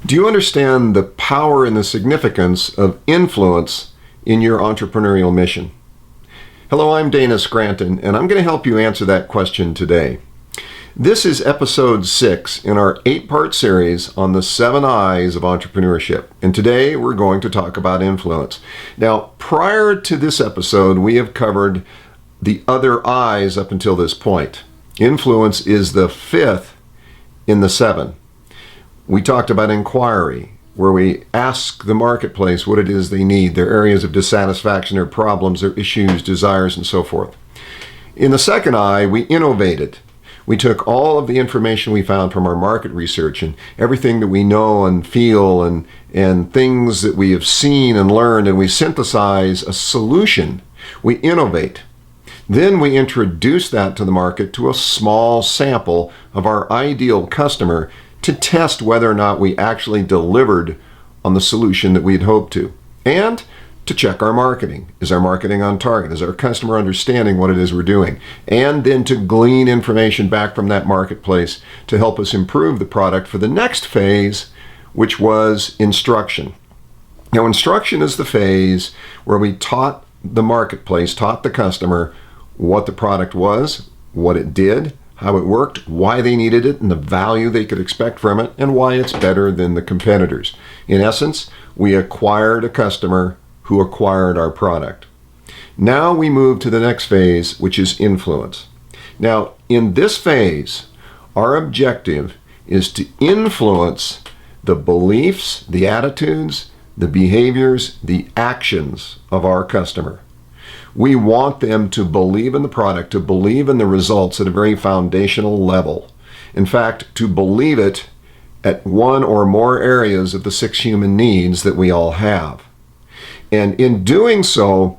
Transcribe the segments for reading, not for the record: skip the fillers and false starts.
Do you understand the power and the significance of influence in your entrepreneurial mission? Hello, I'm Dana Scranton, and I'm going to help you answer that question today. This is episode 6 in our 8-part series on the 7 I's of entrepreneurship. And today we're going to talk about influence. Now, prior to this episode, we have covered the other I's up until this point. Influence is the 5th in the 7. We talked about inquiry, where we ask the marketplace what it is they need, their areas of dissatisfaction, their problems, their issues, desires, and so forth. In the second I, we innovated. We took all of the information we found from our market research and everything that we know and feel and things that we have seen and learned, and we synthesize a solution. We innovate. Then we introduce that to the market to a small sample of our ideal customer to test whether or not we actually delivered on the solution that we had hoped to, and to check our marketing. Is our marketing on target? Is our customer understanding what it is we're doing? And then to glean information back from that marketplace to help us improve the product for the next phase, which was instruction. Now, instruction is the phase where we taught the marketplace, taught the customer what the product was, what it did, how it worked, why they needed it, and the value they could expect from it, and why it's better than the competitors. In essence, we acquired a customer who acquired our product. Now we move to the next phase, which is influence. Now, in this phase, our objective is to influence the beliefs, the attitudes, the behaviors, the actions of our customer. We want them to believe in the product, to believe in the results at a very foundational level. In fact, to believe it at one or more areas of the 6 human needs that we all have. And in doing so,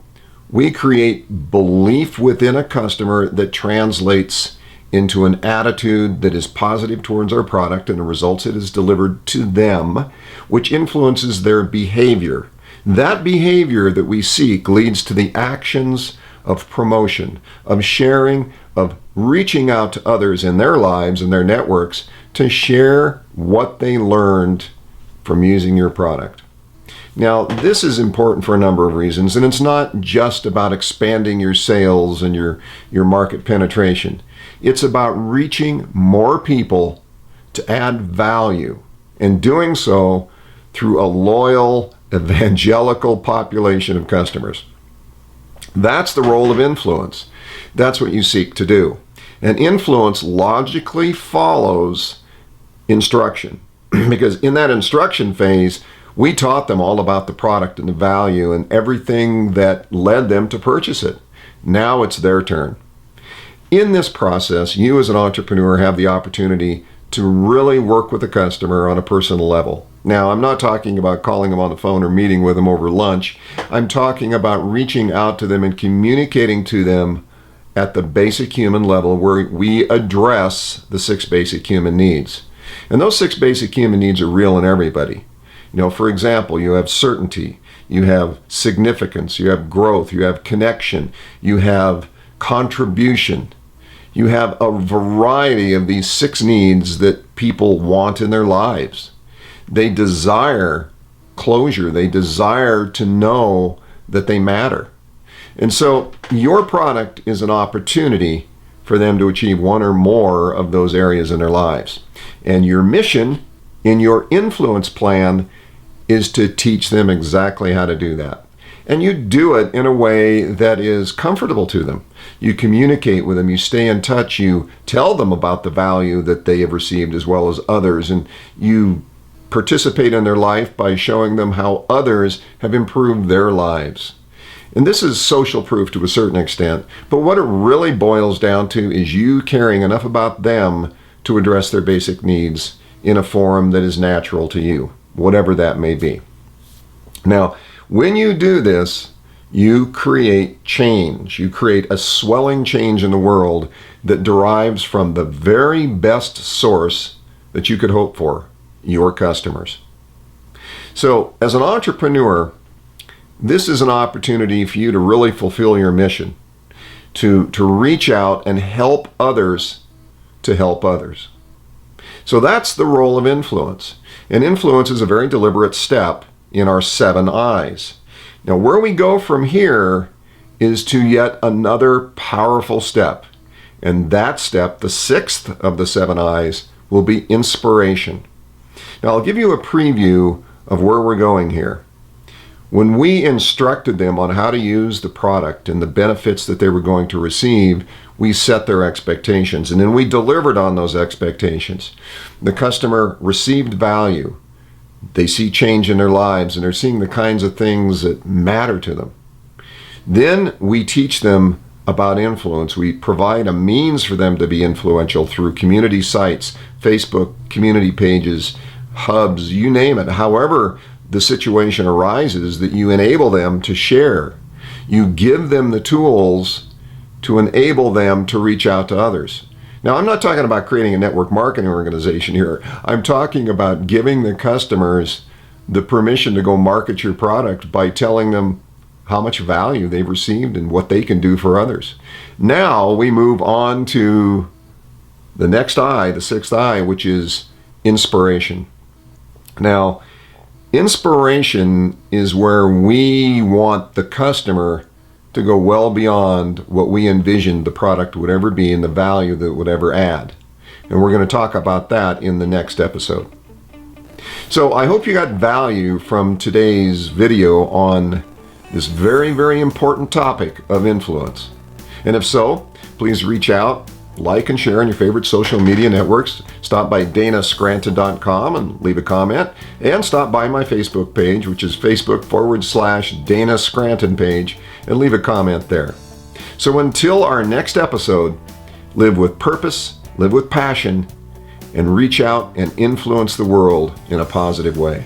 we create belief within a customer that translates into an attitude that is positive towards our product and the results it is delivered to them, which influences their behavior. That behavior that we seek leads to the actions of promotion, of sharing, of reaching out to others in their lives and their networks to share what they learned from using your product. Now, this is important for a number of reasons, and it's not just about expanding your sales and your market penetration. It's about reaching more people to add value, and doing so through a loyal, evangelical population of customers. That's the role of influence. That's what you seek to do. And influence logically follows instruction, because in that instruction phase, we taught them all about the product and the value and everything that led them to purchase it. Now it's their turn. In this process, you as an entrepreneur have the opportunity to really work with the customer on a personal level. Now, I'm not talking about calling them on the phone or meeting with them over lunch. I'm talking about reaching out to them and communicating to them at the basic human level, where we address the 6 basic human needs. And those 6 basic human needs are real in everybody. You know, for example, you have certainty, you have significance, you have growth, you have connection, you have contribution. You have a variety of these 6 needs that people want in their lives. They desire closure. They desire to know that they matter. And so your product is an opportunity for them to achieve one or more of those areas in their lives. And your mission in your influence plan is to teach them exactly how to do that. And you do it in a way that is comfortable to them. You communicate with them, you stay in touch, you tell them about the value that they have received as well as others, and you participate in their life by showing them how others have improved their lives. And this is social proof to a certain extent, but what it really boils down to is you caring enough about them to address their basic needs in a form that is natural to you, whatever that may be. Now, when you do this, you create change. You create a swelling change in the world that derives from the very best source that you could hope for, your customers. So, as an entrepreneur, this is an opportunity for you to really fulfill your mission, to reach out and help others to help others. So that's the role of influence. And influence is a very deliberate step in our 7 I's. Now, where we go from here is to yet another powerful step. And that step, the 6th of the 7 I's, will be inspiration. Now, I'll give you a preview of where we're going here. When we instructed them on how to use the product and the benefits that they were going to receive, we set their expectations, and then we delivered on those expectations. The customer received value. They see change in their lives, and they're seeing the kinds of things that matter to them. Then we teach them about influence. We provide a means for them to be influential through community sites, Facebook community pages, hubs, you name it. However the situation arises, that you enable them to share. You give them the tools to enable them to reach out to others. Now, I'm not talking about creating a network marketing organization here. I'm talking about giving the customers the permission to go market your product by telling them how much value they've received and what they can do for others. Now we move on to the next I, the 6th I, which is inspiration. Now, inspiration is where we want the customer to go well beyond what we envisioned the product would ever be and the value that it would ever add. And we're going to talk about that in the next episode. So I hope you got value from today's video on this very, very important topic of influence. And if so, please reach out, like and share on your favorite social media networks. Stop by DanaScranton.com and leave a comment. And stop by my Facebook page, which is Facebook.com/DanaScranton page, and leave a comment there. So until our next episode, live with purpose, live with passion, and reach out and influence the world in a positive way.